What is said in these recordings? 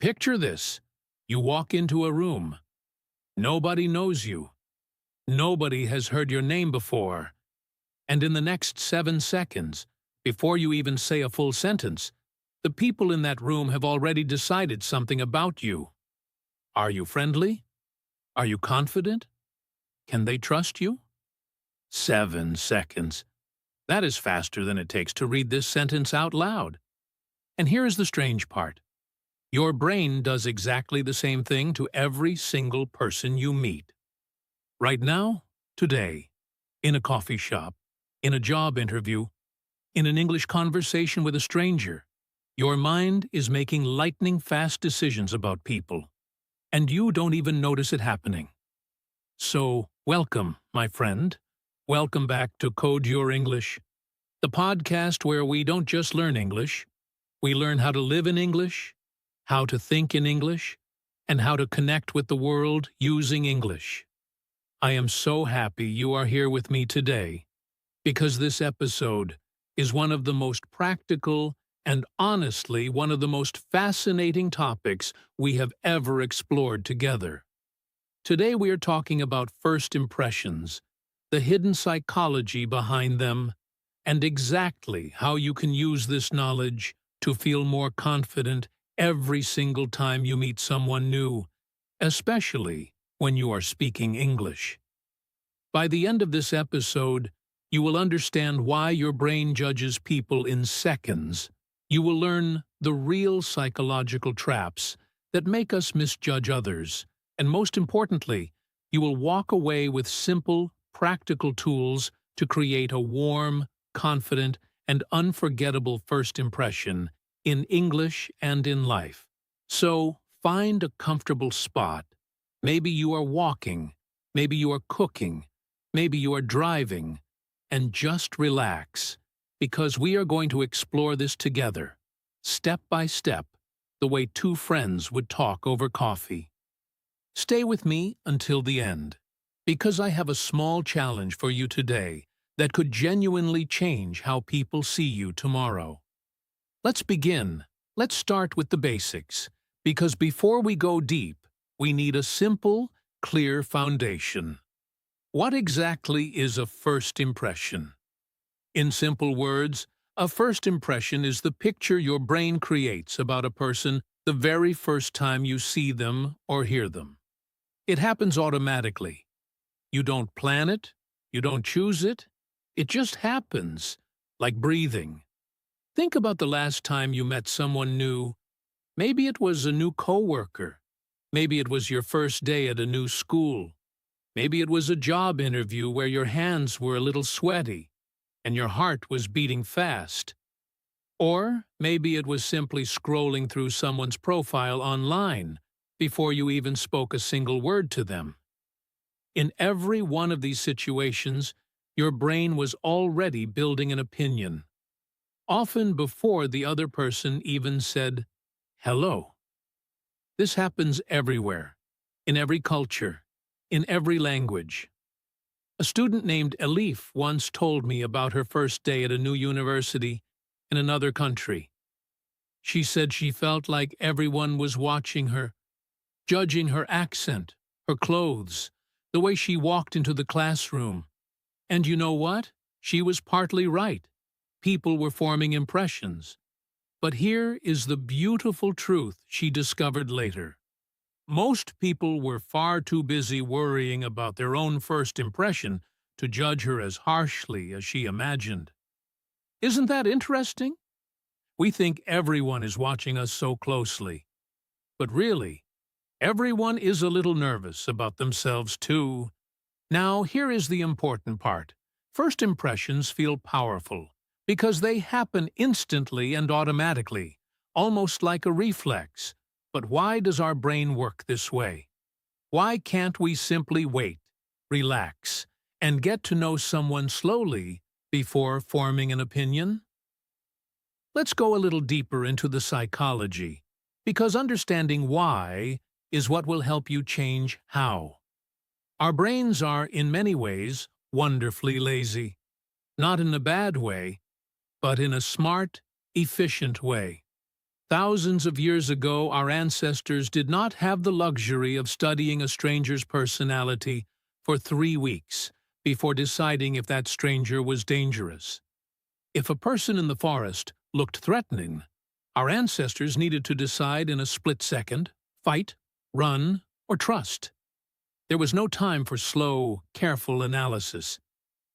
Picture this. You walk into a room. Nobody knows you. Nobody has heard your name before. And in the next 7 seconds, before you even say a full sentence, the people in that room have already decided something about you. Are you friendly? Are you confident? Can they trust you? 7 seconds. That is faster than it takes to read this sentence out loud. And here is the strange part. Your brain does exactly the same thing to every single person you meet. Right now, today, in a coffee shop, in a job interview, in an English conversation with a stranger, your mind is making lightning-fast decisions about people, and you don't even notice it happening. So, welcome, my friend. Welcome back to Code Your English, the podcast where we don't just learn English, we learn how to live in English, how to think in English, and how to connect with the world using English. I am so happy you are here with me today, because this episode is one of the most practical and honestly one of the most fascinating topics we have ever explored together. Today we are talking about first impressions, the hidden psychology behind them, and exactly how you can use this knowledge to feel more confident every single time you meet someone new, especially when you are speaking English. By the end of this episode, you will understand why your brain judges people in seconds. You will learn the real psychological traps that make us misjudge others, and most importantly, you will walk away with simple, practical tools to create a warm, confident, and unforgettable first impression in English and in life. So, find a comfortable spot. Maybe you are walking, maybe you are cooking, maybe you are driving, and just relax, because we are going to explore this together, step by step, the way two friends would talk over coffee. Stay with me until the end, because I have a small challenge for you today that could genuinely change how people see you tomorrow. Let's begin. Let's start with the basics, because before we go deep, we need a simple, clear foundation. What exactly is a first impression? In simple words, a first impression is the picture your brain creates about a person the very first time you see them or hear them. It happens automatically. You don't plan it, you don't choose it, it just happens, like breathing. Think about the last time you met someone new. Maybe it was a new coworker. Maybe it was your first day at a new school. Maybe it was a job interview where your hands were a little sweaty and your heart was beating fast. Or maybe it was simply scrolling through someone's profile online before you even spoke a single word to them. In every one of these situations, your brain was already building an opinion, often before the other person even said hello. This happens everywhere, in every culture, in every language. A student named Elif once told me about her first day at a new university in another country. She said she felt like everyone was watching her, judging her accent, her clothes, the way she walked into the classroom. And you know what? She was partly right. People were forming impressions. But here is the beautiful truth she discovered later. Most people were far too busy worrying about their own first impression to judge her as harshly as she imagined. Isn't that interesting? We think everyone is watching us so closely. But really, everyone is a little nervous about themselves too. Now, here is the important part. First impressions feel powerful because they happen instantly and automatically, almost like a reflex. But why does our brain work this way? Why can't we simply wait, relax, and get to know someone slowly before forming an opinion? Let's go a little deeper into the psychology, because understanding why is what will help you change how. Our brains are, in many ways, wonderfully lazy. Not in a bad way, but in a smart, efficient way. Thousands of years ago, our ancestors did not have the luxury of studying a stranger's personality for 3 weeks before deciding if that stranger was dangerous. If a person in the forest looked threatening, our ancestors needed to decide in a split second: fight, run, or trust. There was no time for slow, careful analysis.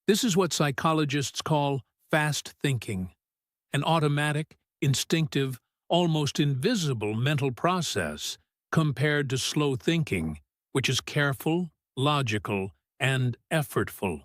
This is what psychologists call fast thinking, an automatic, instinctive, almost invisible mental process compared to slow thinking, which is careful, logical, and effortful.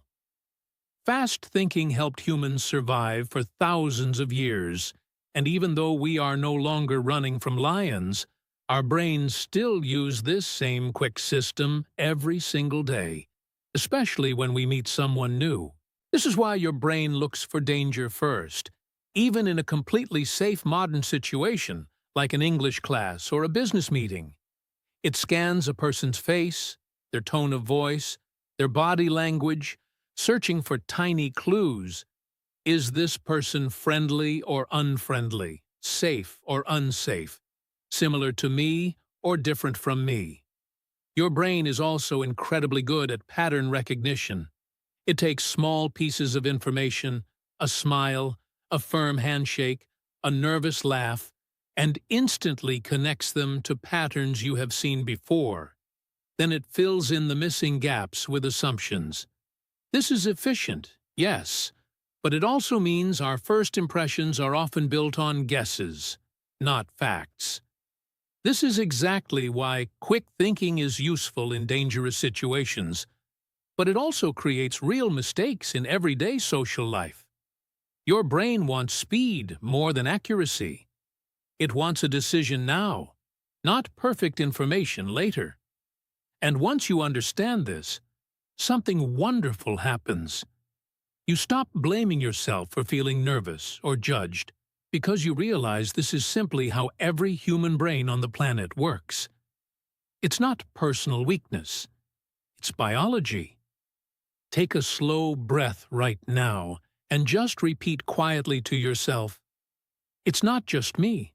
Fast thinking helped humans survive for thousands of years, and even though we are no longer running from lions, our brains still use this same quick system every single day, especially when we meet someone new. This is why your brain looks for danger first, even in a completely safe modern situation, like an English class or a business meeting. It scans a person's face, their tone of voice, their body language, searching for tiny clues. Is this person friendly or unfriendly, safe or unsafe, similar to me or different from me? Your brain is also incredibly good at pattern recognition. It takes small pieces of information, a smile, a firm handshake, a nervous laugh, and instantly connects them to patterns you have seen before. Then it fills in the missing gaps with assumptions. This is efficient, yes, but it also means our first impressions are often built on guesses, not facts. This is exactly why quick thinking is useful in dangerous situations, but it also creates real mistakes in everyday social life. Your brain wants speed more than accuracy. It wants a decision now, not perfect information later. And once you understand this, something wonderful happens. You stop blaming yourself for feeling nervous or judged, because you realize this is simply how every human brain on the planet works. It's not personal weakness. It's biology. Take a slow breath right now and just repeat quietly to yourself, "It's not just me.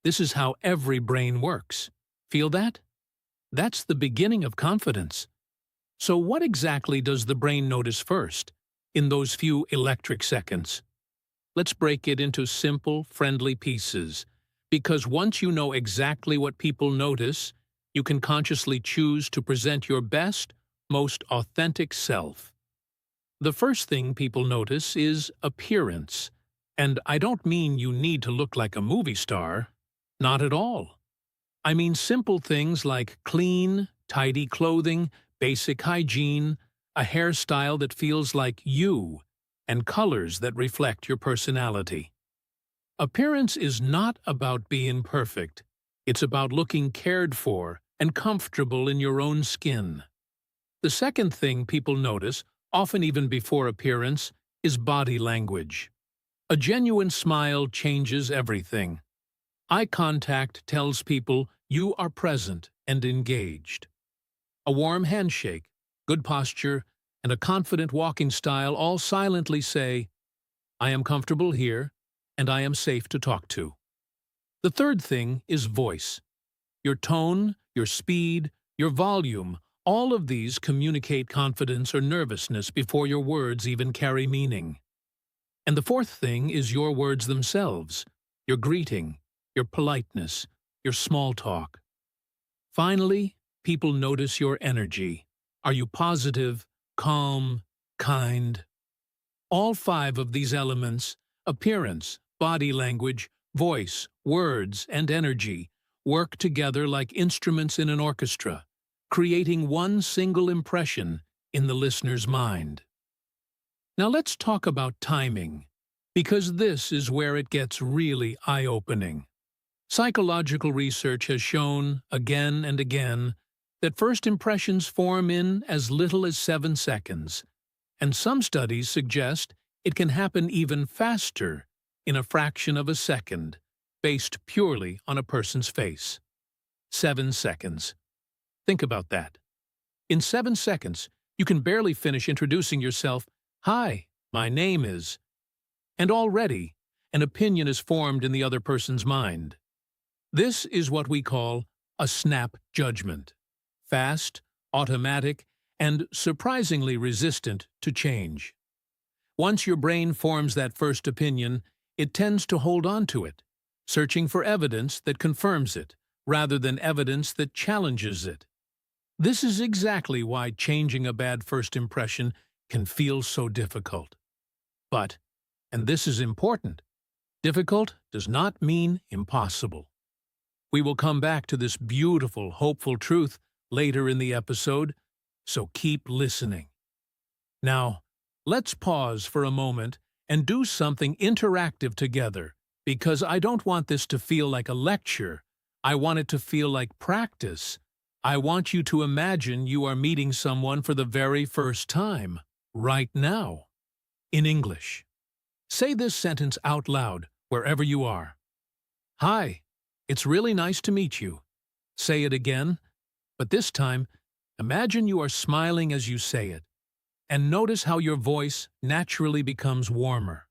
This is how every brain works." Feel that? That's the beginning of confidence. So what exactly does the brain notice first, in those few electric seconds? Let's break it into simple, friendly pieces, because once you know exactly what people notice, you can consciously choose to present your best, most authentic self. The first thing people notice is appearance, and I don't mean you need to look like a movie star. Not at all. I mean simple things like clean, tidy clothing, basic hygiene, a hairstyle that feels like you, and colors that reflect your personality. Appearance is not about being perfect. It's about looking cared for and comfortable in your own skin. The second thing people notice, often even before appearance, is body language. A genuine smile changes everything. Eye contact tells people you are present and engaged. A warm handshake, good posture, and a confident walking style all silently say, "I am comfortable here, and I am safe to talk to." The third thing is voice. Your tone, your speed, your volume, all of these communicate confidence or nervousness before your words even carry meaning. And the fourth thing is your words themselves, your greeting, your politeness, your small talk. Finally, people notice your energy. Are you positive, calm, kind? All five of these elements, appearance, body language, voice, words, and energy, work together like instruments in an orchestra, creating one single impression in the listener's mind. Now let's talk about timing, because this is where it gets really eye-opening. Psychological research has shown, again and again, that first impressions form in as little as 7 seconds, and some studies suggest it can happen even faster, in a fraction of a second, based purely on a person's face. 7 seconds. Think about that. In 7 seconds, you can barely finish introducing yourself. "Hi, my name is..." And already, an opinion is formed in the other person's mind. This is what we call a snap judgment. Fast, automatic, and surprisingly resistant to change. Once your brain forms that first opinion, it tends to hold on to it, searching for evidence that confirms it, rather than evidence that challenges it. This is exactly why changing a bad first impression can feel so difficult. But, and this is important, difficult does not mean impossible. We will come back to this beautiful, hopeful truth later in the episode, so keep listening. Now, let's pause for a moment and do something interactive together, because I don't want this to feel like a lecture. I want it to feel like practice. I want you to imagine you are meeting someone for the very first time, right now, in English. Say this sentence out loud, wherever you are. Hi, it's really nice to meet you. Say it again, but this time, imagine you are smiling as you say it, and notice how your voice naturally becomes warmer.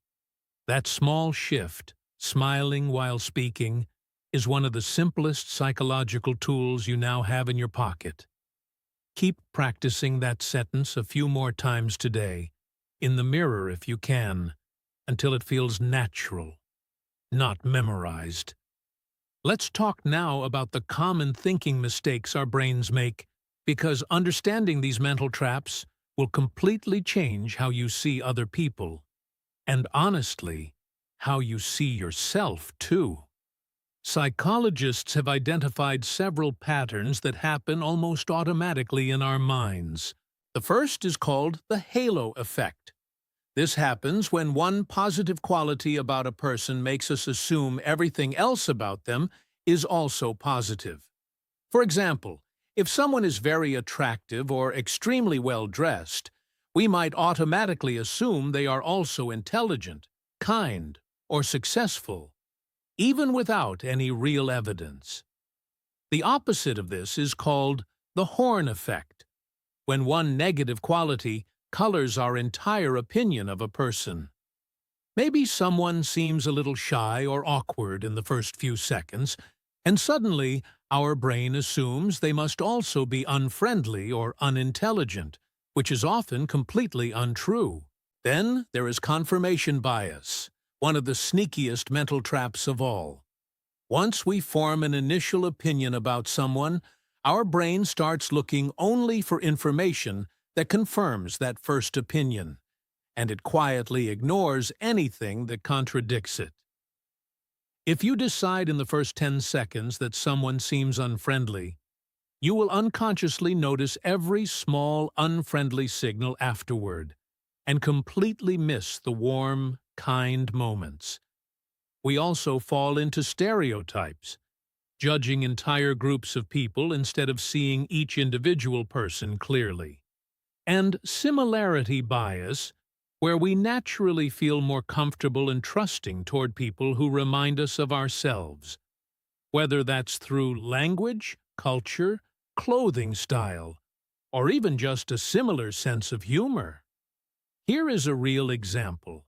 That small shift, smiling while speaking, is one of the simplest psychological tools you now have in your pocket. Keep practicing that sentence a few more times today, in the mirror if you can, until it feels natural, not memorized. Let's talk now about the common thinking mistakes our brains make, because understanding these mental traps will completely change how you see other people, and honestly, how you see yourself too. Psychologists have identified several patterns that happen almost automatically in our minds. The first is called the halo effect. This happens when one positive quality about a person makes us assume everything else about them is also positive. For example, if someone is very attractive or extremely well-dressed, we might automatically assume they are also intelligent, kind, or successful, even without any real evidence. The opposite of this is called the horn effect, when one negative quality colors our entire opinion of a person. Maybe someone seems a little shy or awkward in the first few seconds, and suddenly our brain assumes they must also be unfriendly or unintelligent, which is often completely untrue. Then there is confirmation bias, one of the sneakiest mental traps of all. Once we form an initial opinion about someone, our brain starts looking only for information that confirms that first opinion, and it quietly ignores anything that contradicts it. If you decide in the first 10 seconds that someone seems unfriendly, you will unconsciously notice every small unfriendly signal afterward, and completely miss the warm, kind moments. We also fall into stereotypes, judging entire groups of people instead of seeing each individual person clearly. And similarity bias, where we naturally feel more comfortable and trusting toward people who remind us of ourselves, whether that's through language, culture, clothing style, or even just a similar sense of humor. Here is a real example.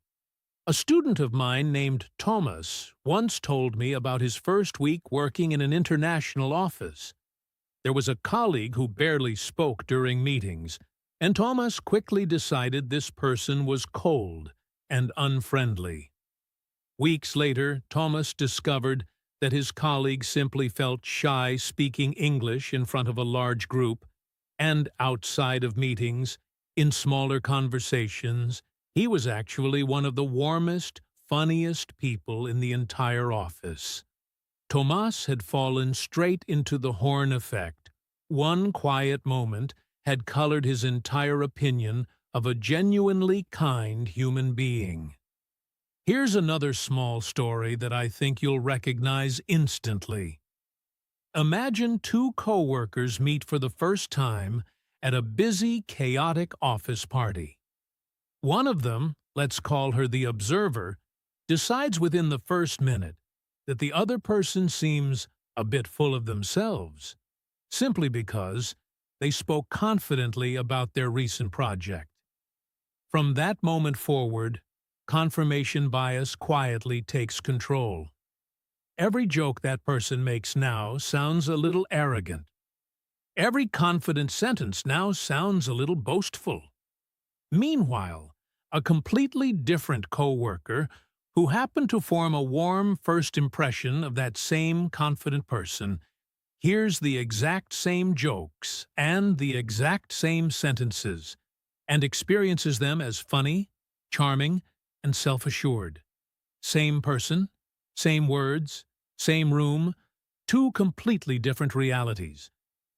A student of mine named Thomas once told me about his first week working in an international office. There was a colleague who barely spoke during meetings, and Thomas quickly decided this person was cold and unfriendly. Weeks later, Thomas discovered that his colleague simply felt shy speaking English in front of a large group, and outside of meetings, in smaller conversations, he was actually one of the warmest, funniest people in the entire office. Thomas had fallen straight into the horn effect. One quiet moment had colored his entire opinion of a genuinely kind human being. Here's another small story that I think you'll recognize instantly. Imagine two co-workers meet for the first time at a busy, chaotic office party. One of them, let's call her the observer, decides within the first minute that the other person seems a bit full of themselves, simply because they spoke confidently about their recent project. From that moment forward, confirmation bias quietly takes control. every joke that person makes now sounds a little arrogant. Every confident sentence now sounds a little boastful. Meanwhile, a completely different coworker who happened to form a warm first impression of that same confident person hears the exact same jokes and the exact same sentences and experiences them as funny, charming, and self-assured. Same person, same words, same room, two completely different realities,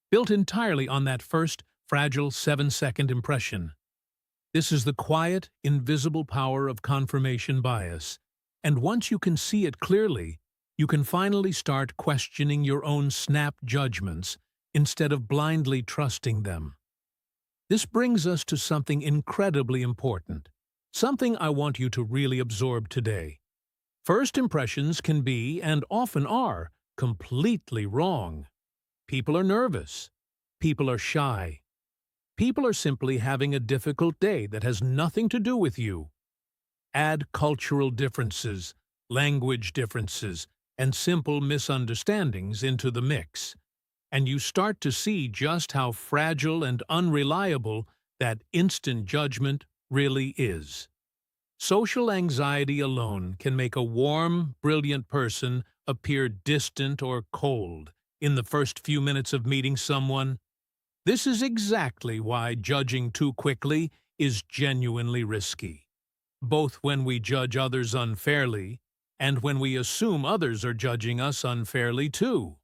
built entirely on that first fragile 7-second impression. This is the quiet, invisible power of confirmation bias, and once you can see it clearly, you can finally start questioning your own snap judgments instead of blindly trusting them. This brings us to something incredibly important, something I want you to really absorb today. First impressions can be, and often are, completely wrong. People are nervous. People are shy. People are simply having a difficult day that has nothing to do with you. Add cultural differences, language differences, and simple misunderstandings into the mix, and you start to see just how fragile and unreliable that instant judgment really is. Social anxiety alone can make a warm, brilliant person appear distant or cold in the first few minutes of meeting someone. This is exactly why judging too quickly is genuinely risky, both when we judge others unfairly and when we assume others are judging us unfairly too.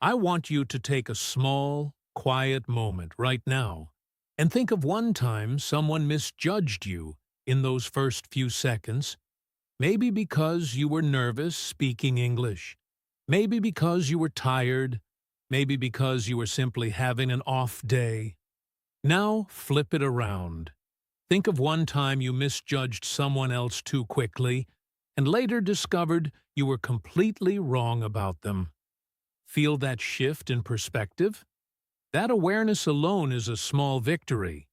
I want you to take a small, quiet moment right now and think of one time someone misjudged you in those first few seconds. Maybe because you were nervous speaking English. Maybe because you were tired. Maybe because you were simply having an off day. Now flip it around. Think of one time you misjudged someone else too quickly and later discovered you were completely wrong about them. Feel that shift in perspective? That awareness alone is a small victory,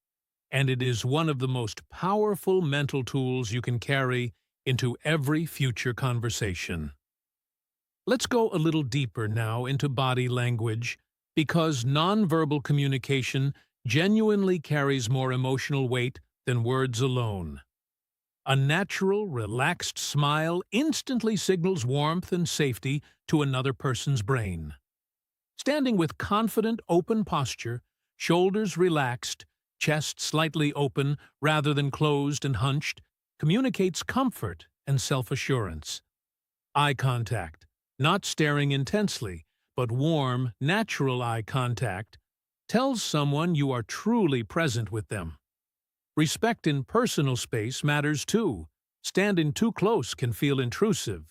and it is one of the most powerful mental tools you can carry into every future conversation. Let's go a little deeper now into body language, because nonverbal communication genuinely carries more emotional weight than words alone. A natural, relaxed smile instantly signals warmth and safety to another person's brain. Standing with confident, open posture, shoulders relaxed, chest slightly open rather than closed and hunched, communicates comfort and self-assurance. Eye contact, not staring intensely, but warm, natural eye contact, tells someone you are truly present with them. Respect in personal space matters too. Standing too close can feel intrusive,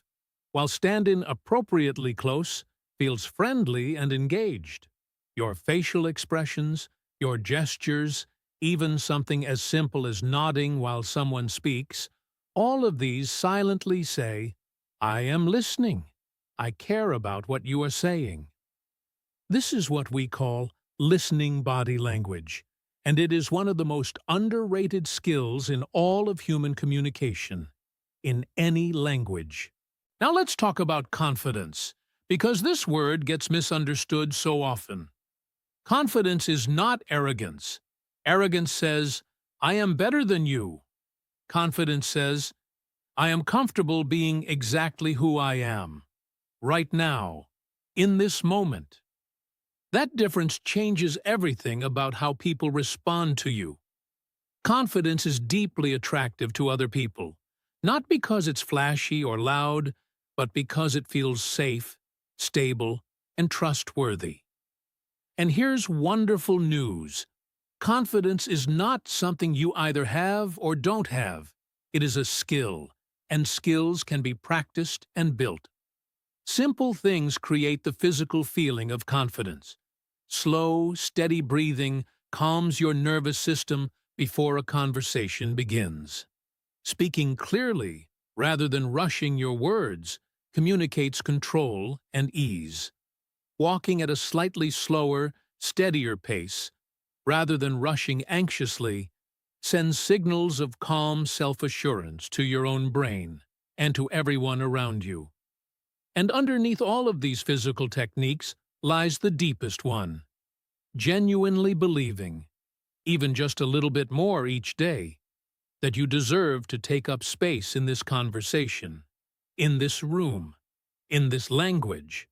while standing appropriately close feels friendly and engaged. Your facial expressions, your gestures, even something as simple as nodding while someone speaks, all of these silently say, "I am listening. I care about what you are saying." This is what we call listening body language, and it is one of the most underrated skills in all of human communication, in any language. Now let's talk about confidence, because this word gets misunderstood so often. Confidence is not arrogance. Arrogance says, "I am better than you." Confidence says, "I am comfortable being exactly who I am, right now, in this moment." That difference changes everything about how people respond to you. Confidence is deeply attractive to other people, not because it's flashy or loud, but because it feels safe, stable, and trustworthy. And here's wonderful news. Confidence is not something you either have or don't have. It is a skill, and skills can be practiced and built. Simple things create the physical feeling of confidence. Slow, steady breathing calms your nervous system before a conversation begins. Speaking clearly, rather than rushing your words, communicates control and ease. Walking at a slightly slower, steadier pace, rather than rushing anxiously, sends signals of calm self-assurance to your own brain and to everyone around you. And underneath all of these physical techniques lies the deepest one: genuinely believing, even just a little bit more each day, that you deserve to take up space in this conversation, in this room, in this language.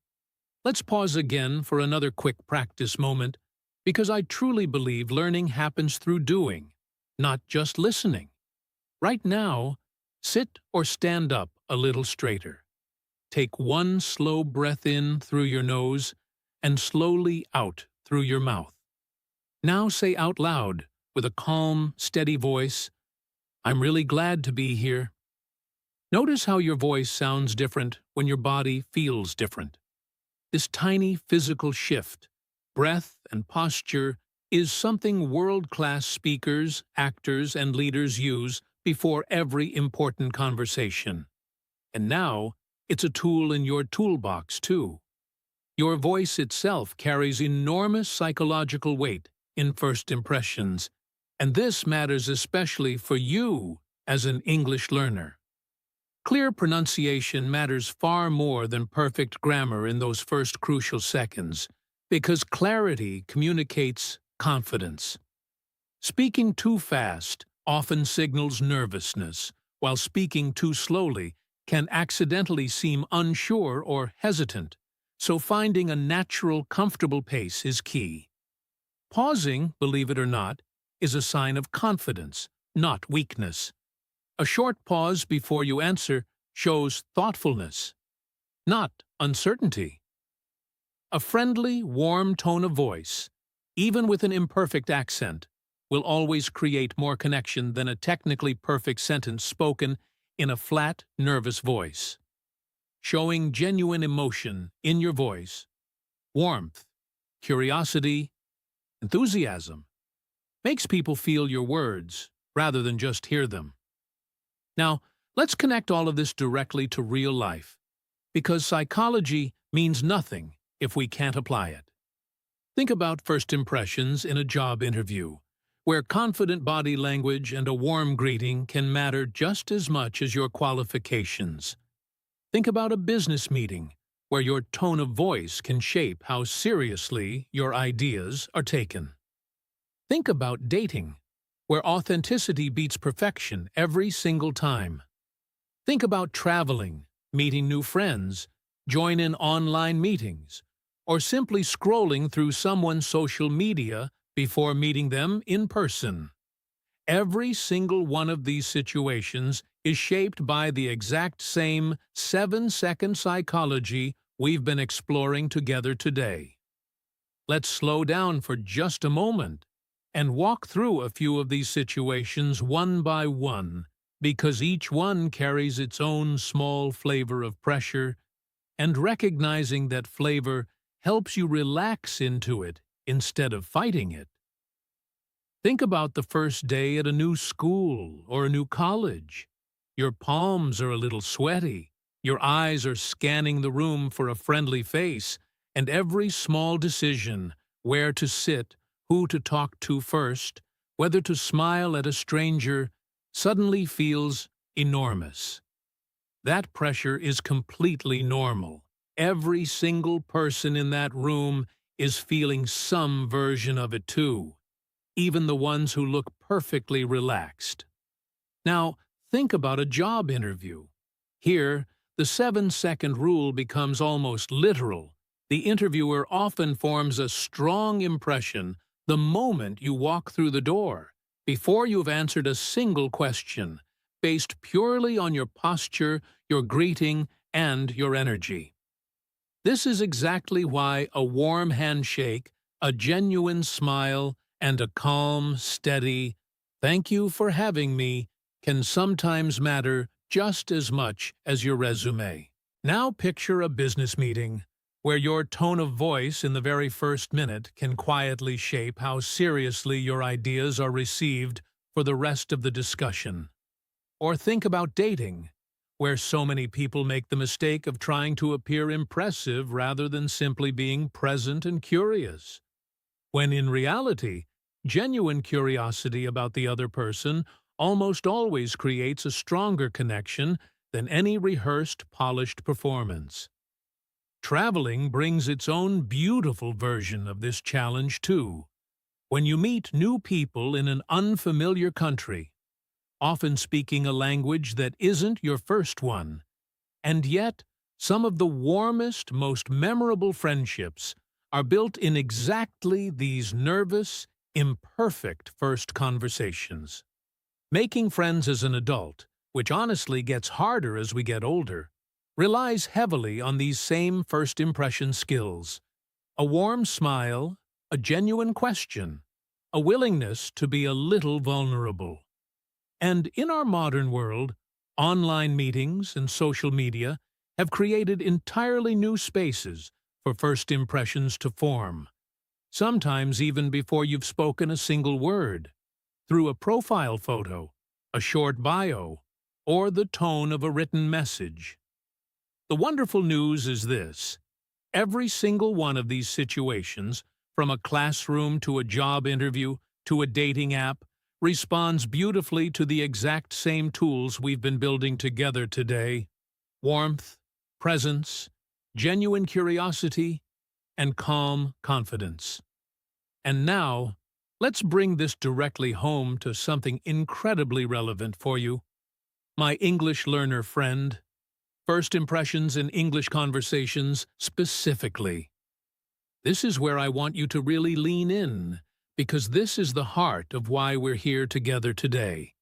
Let's pause again for another quick practice moment, because I truly believe learning happens through doing, not just listening. Right now, sit or stand up a little straighter. Take one slow breath in through your nose and slowly out through your mouth. Now say out loud, with a calm, steady voice, "I'm really glad to be here." Notice how your voice sounds different when your body feels different. This tiny physical shift, breath and posture, is something world-class speakers, actors, and leaders use before every important conversation. And now, it's a tool in your toolbox, too. Your voice itself carries enormous psychological weight in first impressions, and this matters especially for you as an English learner. Clear pronunciation matters far more than perfect grammar in those first crucial seconds, because clarity communicates confidence. Speaking too fast often signals nervousness, while speaking too slowly can accidentally seem unsure or hesitant, so finding a natural, comfortable pace is key. Pausing, believe it or not, is a sign of confidence, not weakness. A short pause before you answer shows thoughtfulness, not uncertainty. A friendly, warm tone of voice, even with an imperfect accent, will always create more connection than a technically perfect sentence spoken in a flat, nervous voice. Showing genuine emotion in your voice, warmth, curiosity, enthusiasm, makes people feel your words rather than just hear them. Now, let's connect all of this directly to real life, because psychology means nothing if we can't apply it. Think about first impressions in a job interview, where confident body language and a warm greeting can matter just as much as your qualifications. Think about a business meeting, where your tone of voice can shape how seriously your ideas are taken. Think about dating, where authenticity beats perfection every single time. Think about traveling, meeting new friends, joining online meetings, or simply scrolling through someone's social media before meeting them in person. Every single one of these situations is shaped by the exact same 7-second psychology we've been exploring together today. Let's slow down for just a moment and walk through a few of these situations one by one, because each one carries its own small flavor of pressure, and recognizing that flavor helps you relax into it instead of fighting it. Think about the first day at a new school or a new college. Your palms are a little sweaty, your eyes are scanning the room for a friendly face, and every small decision, where to sit, who to talk to first, whether to smile at a stranger, suddenly feels enormous. That pressure is completely normal. Every single person in that room is feeling some version of it too, even the ones who look perfectly relaxed. Now, think about a job interview. Here, the 7-second rule becomes almost literal. The interviewer often forms a strong impression the moment you walk through the door, before you've answered a single question, based purely on your posture, your greeting, and your energy. This is exactly why a warm handshake, a genuine smile, and a calm, steady, "Thank you for having me," can sometimes matter just as much as your resume. Now picture a business meeting, where your tone of voice in the very first minute can quietly shape how seriously your ideas are received for the rest of the discussion. Or think about dating, where so many people make the mistake of trying to appear impressive rather than simply being present and curious, when in reality, genuine curiosity about the other person almost always creates a stronger connection than any rehearsed, polished performance. Traveling brings its own beautiful version of this challenge, too. When you meet new people in an unfamiliar country, often speaking a language that isn't your first one, and yet some of the warmest, most memorable friendships are built in exactly these nervous, imperfect first conversations. Making friends as an adult, which honestly gets harder as we get older, relies heavily on these same first impression skills. A warm smile, a genuine question, a willingness to be a little vulnerable. And in our modern world, online meetings and social media have created entirely new spaces for first impressions to form, sometimes even before you've spoken a single word, through a profile photo, a short bio, or the tone of a written message. The wonderful news is this: every single one of these situations, from a classroom to a job interview to a dating app, responds beautifully to the exact same tools we've been building together today: warmth, presence, genuine curiosity, and calm confidence. And now, let's bring this directly home to something incredibly relevant for you, my English learner friend. First impressions in English conversations specifically. This is where I want you to really lean in, because this is the heart of why we're here together today.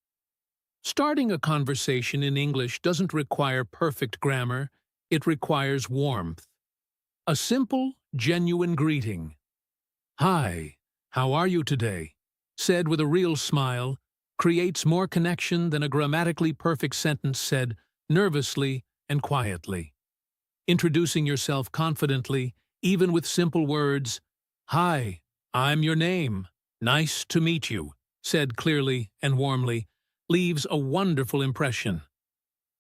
Starting a conversation in English doesn't require perfect grammar, it requires warmth. A simple, genuine greeting. "Hi, how are you today?" said with a real smile, creates more connection than a grammatically perfect sentence said nervously and quietly. Introducing yourself confidently, even with simple words, "Hi, I'm your name. Nice to meet you," said clearly and warmly, leaves a wonderful impression.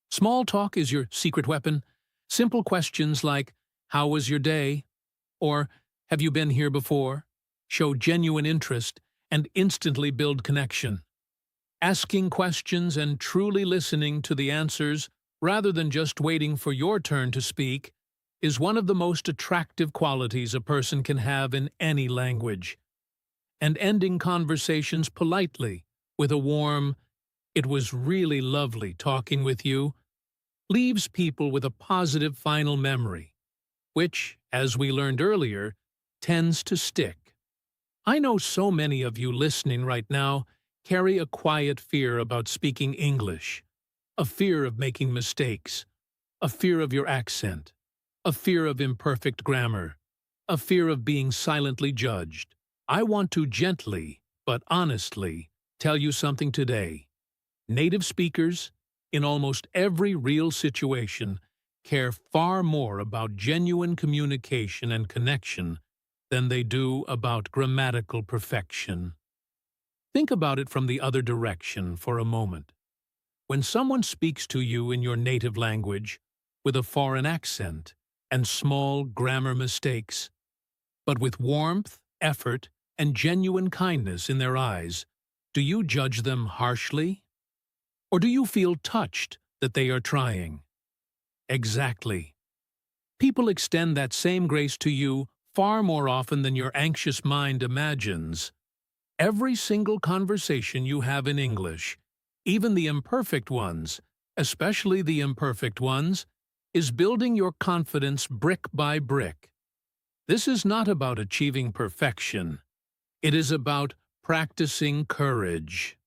Small talk is your secret weapon. Simple questions like, "How was your day?" or "Have you been here before?" show genuine interest and instantly build connection. Asking questions and truly listening to the answers, rather than just waiting for your turn to speak, is one of the most attractive qualities a person can have in any language. And ending conversations politely, with a warm, "It was really lovely talking with you," leaves people with a positive final memory, which, as we learned earlier, tends to stick. I know so many of you listening right now carry a quiet fear about speaking English, a fear of making mistakes, a fear of your accent, a fear of imperfect grammar, a fear of being silently judged. I want to gently, but honestly, tell you something today. Native speakers, in almost every real situation, care far more about genuine communication and connection than they do about grammatical perfection. Think about it from the other direction for a moment. When someone speaks to you in your native language, with a foreign accent and small grammar mistakes, but with warmth, effort, and genuine kindness in their eyes, do you judge them harshly? Or do you feel touched that they are trying? Exactly. People extend that same grace to you far more often than your anxious mind imagines. Every single conversation you have in English, even the imperfect ones, especially the imperfect ones, is building your confidence brick by brick. This is not about achieving perfection. It is about practicing courage.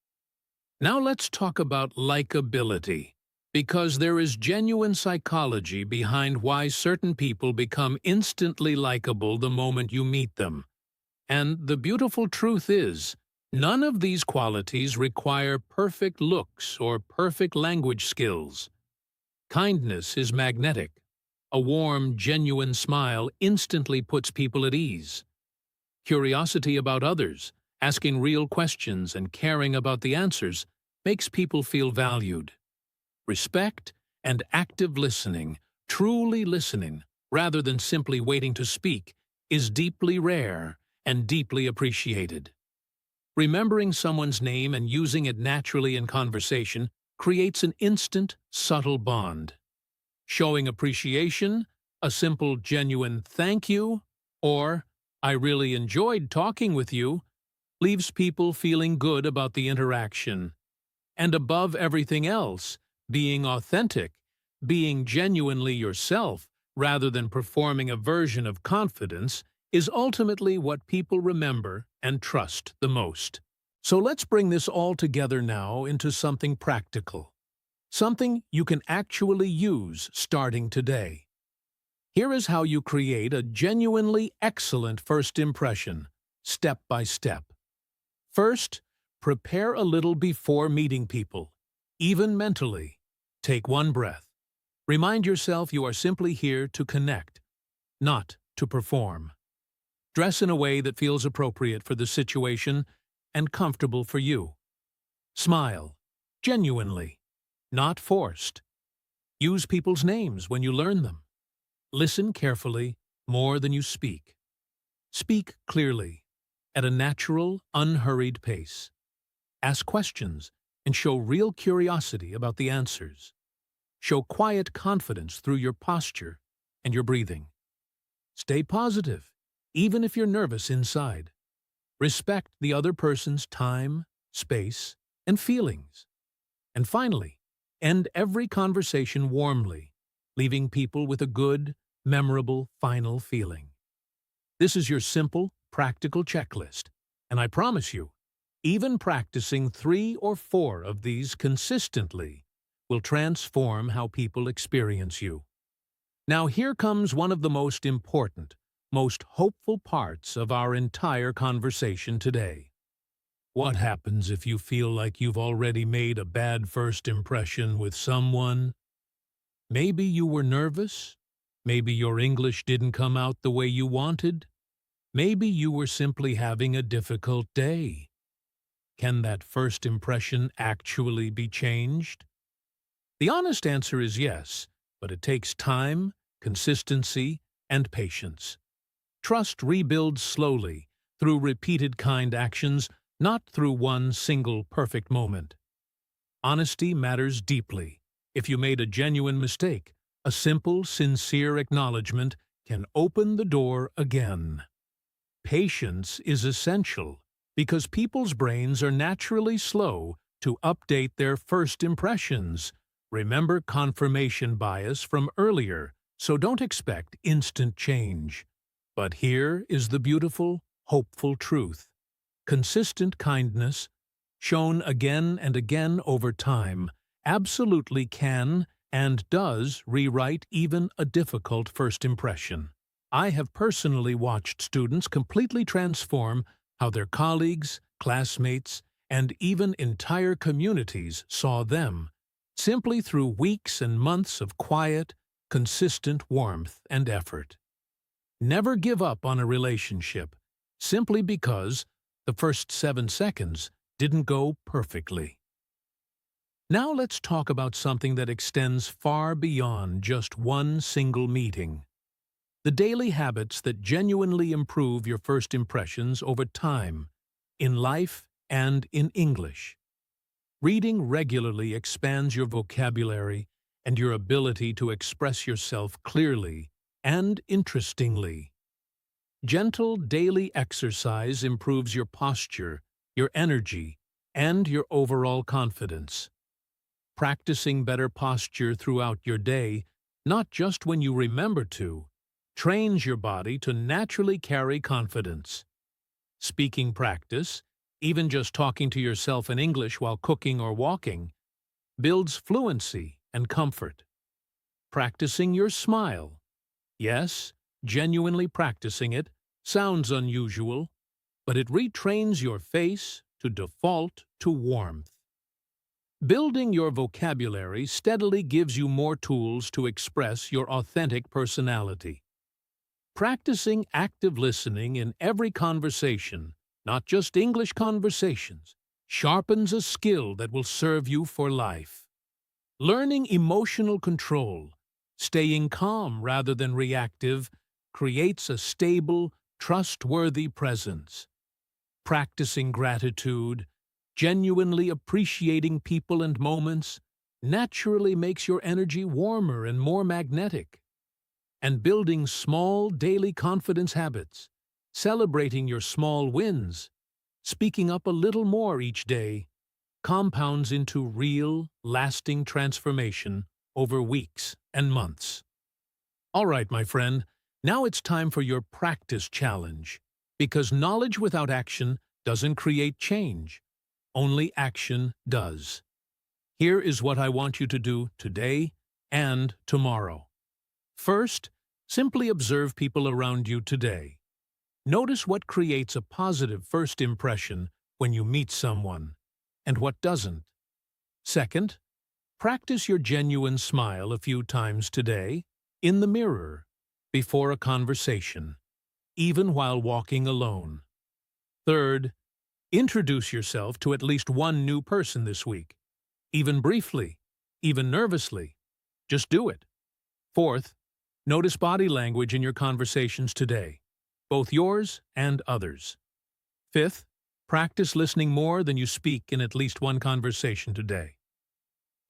Now let's talk about likability, because there is genuine psychology behind why certain people become instantly likable the moment you meet them. And the beautiful truth is, none of these qualities require perfect looks or perfect language skills. Kindness is magnetic. A warm, genuine smile instantly puts people at ease. Curiosity about others, asking real questions and caring about the answers, makes people feel valued. Respect and active listening, truly listening, rather than simply waiting to speak, is deeply rare and deeply appreciated. Remembering someone's name and using it naturally in conversation creates an instant, subtle bond. Showing appreciation, A simple, genuine thank you or I really enjoyed talking with you leaves people feeling good about the interaction. And above everything else, being authentic, being genuinely yourself rather than performing a version of confidence is ultimately what people remember and trust the most. So let's bring this all together now into something practical, something you can actually use starting today. Here is how you create a genuinely excellent first impression, step by step. First, prepare a little before meeting people, even mentally. Take one breath. Remind yourself you are simply here to connect, not to perform. Dress in a way that feels appropriate for the situation and comfortable for you. Smile, genuinely, not forced. Use people's names when you learn them. Listen carefully, more than you speak. Speak clearly, at a natural, unhurried pace. Ask questions and show real curiosity about the answers. Show quiet confidence through your posture and your breathing. Stay positive, even if you're nervous inside. Respect the other person's time, space, and feelings. And finally, end every conversation warmly, leaving people with a good, memorable final feeling. This is your simple, practical checklist, and I promise you, even practicing 3 or 4 of these consistently will transform how people experience you. Now here comes one of the most important, most hopeful parts of our entire conversation today. What happens if you feel like you've already made a bad first impression with someone? Maybe you were nervous. Maybe your English didn't come out the way you wanted. Maybe you were simply having a difficult day. Can that first impression actually be changed? The honest answer is yes, but it takes time, consistency, and patience. Trust rebuilds slowly, through repeated kind actions, not through one single perfect moment. Honesty matters deeply. If you made a genuine mistake, a simple, sincere acknowledgement can open the door again. Patience is essential because people's brains are naturally slow to update their first impressions. Remember confirmation bias from earlier, so don't expect instant change. But here is the beautiful, hopeful truth. Consistent kindness, shown again and again over time, absolutely can and does rewrite even a difficult first impression. I have personally watched students completely transform how their colleagues, classmates, and even entire communities saw them, simply through weeks and months of quiet, consistent warmth and effort. Never give up on a relationship, simply because the first 7 seconds didn't go perfectly. Now let's talk about something that extends far beyond just one single meeting. The daily habits that genuinely improve your first impressions over time, in life and in English. Reading regularly expands your vocabulary and your ability to express yourself clearly and interestingly. Gentle daily exercise improves your posture, your energy, and your overall confidence. Practicing better posture throughout your day, not just when you remember to, trains your body to naturally carry confidence. Speaking practice, even just talking to yourself in English while cooking or walking, builds fluency and comfort. Practicing your smile. Yes, genuinely practicing it sounds unusual, but it retrains your face to default to warmth. Building your vocabulary steadily gives you more tools to express your authentic personality. Practicing active listening in every conversation, not just English conversations, sharpens a skill that will serve you for life. Learning emotional control, staying calm rather than reactive, creates a stable, trustworthy presence. Practicing gratitude, genuinely appreciating people and moments, naturally makes your energy warmer and more magnetic. and building small daily confidence habits, celebrating your small wins, speaking up a little more each day, compounds into real, lasting transformation over weeks and months. All right, my friend, now it's time for your practice challenge, because knowledge without action doesn't create change. Only action does. Here is what I want you to do today and tomorrow. First, simply observe people around you today. Notice what creates a positive first impression when you meet someone, and what doesn't. Second, practice your genuine smile a few times today, in the mirror, before a conversation, even while walking alone. Third, introduce yourself to at least one new person this week, even briefly, even nervously. Just do it. Fourth, notice body language in your conversations today, both yours and others. Fifth, practice listening more than you speak in at least one conversation today.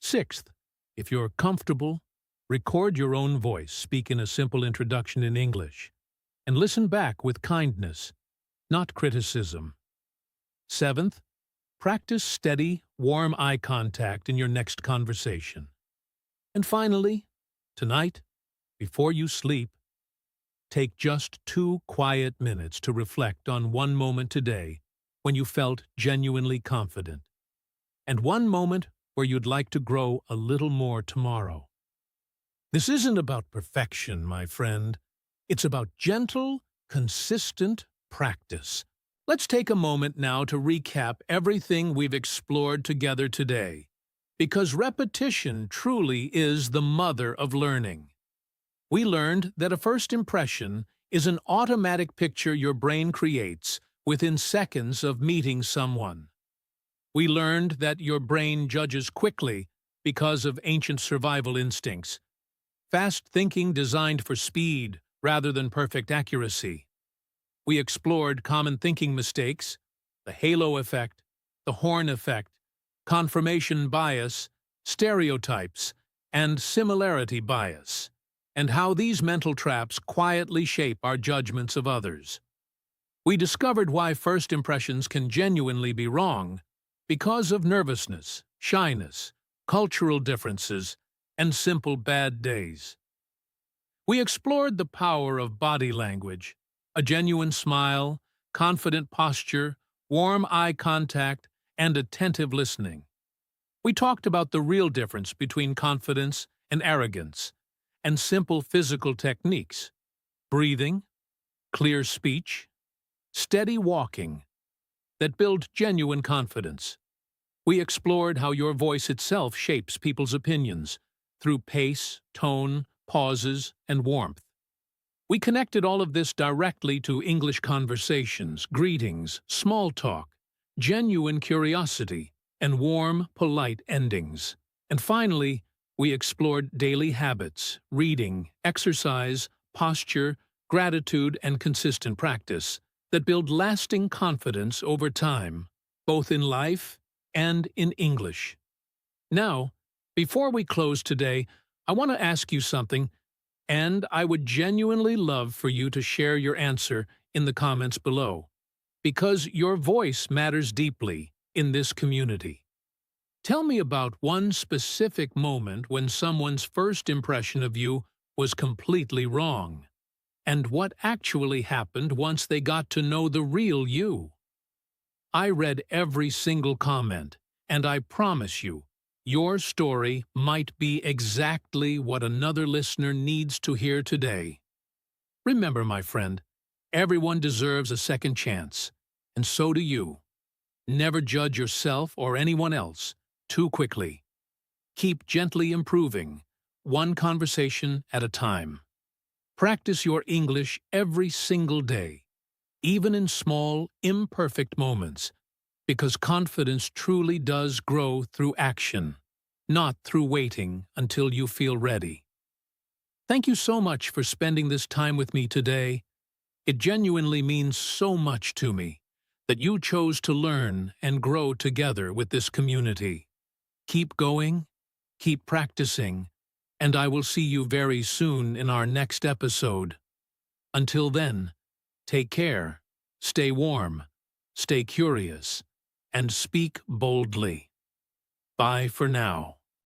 Sixth, if you're comfortable, record your own voice, speak in a simple introduction in English, and listen back with kindness, not criticism. Seventh, practice steady, warm eye contact in your next conversation. And finally, tonight, before you sleep, take just 2 quiet minutes to reflect on one moment today when you felt genuinely confident, and one moment where you'd like to grow a little more tomorrow. This isn't about perfection, my friend. It's about gentle, consistent practice. Let's take a moment now to recap everything we've explored together today, because repetition truly is the mother of learning. We learned that a first impression is an automatic picture your brain creates within seconds of meeting someone. We learned that your brain judges quickly because of ancient survival instincts, fast thinking designed for speed rather than perfect accuracy. We explored common thinking mistakes, the halo effect, the horn effect, confirmation bias, stereotypes, and similarity bias, and how these mental traps quietly shape our judgments of others. We discovered why first impressions can genuinely be wrong because of nervousness, shyness, cultural differences, and simple bad days. We explored the power of body language, a genuine smile, confident posture, warm eye contact, and attentive listening. We talked about the real difference between confidence and arrogance, and simple physical techniques, breathing, clear speech, steady walking, that build genuine confidence. We explored how your voice itself shapes people's opinions through pace, tone, pauses, and warmth. We connected all of this directly to English conversations, greetings, small talk, genuine curiosity, and warm, polite endings. And finally, we explored daily habits, reading, exercise, posture, gratitude, and consistent practice that build lasting confidence over time, both in life and in English. Now, before we close today, I want to ask you something, and I would genuinely love for you to share your answer in the comments below, because your voice matters deeply in this community. Tell me about one specific moment when someone's first impression of you was completely wrong, and what actually happened once they got to know the real you. I read every single comment, and I promise you, your story might be exactly what another listener needs to hear today. Remember, my friend, everyone deserves a second chance, and so do you. Never judge yourself or anyone else too quickly. Keep gently improving, one conversation at a time. Practice your English every single day, even in small, imperfect moments, because confidence truly does grow through action, not through waiting until you feel ready. Thank you so much for spending this time with me today. It genuinely means so much to me that you chose to learn and grow together with this community. Keep going, keep practicing, and I will see you very soon in our next episode. Until then, take care, stay warm, stay curious, and speak boldly. Bye for now.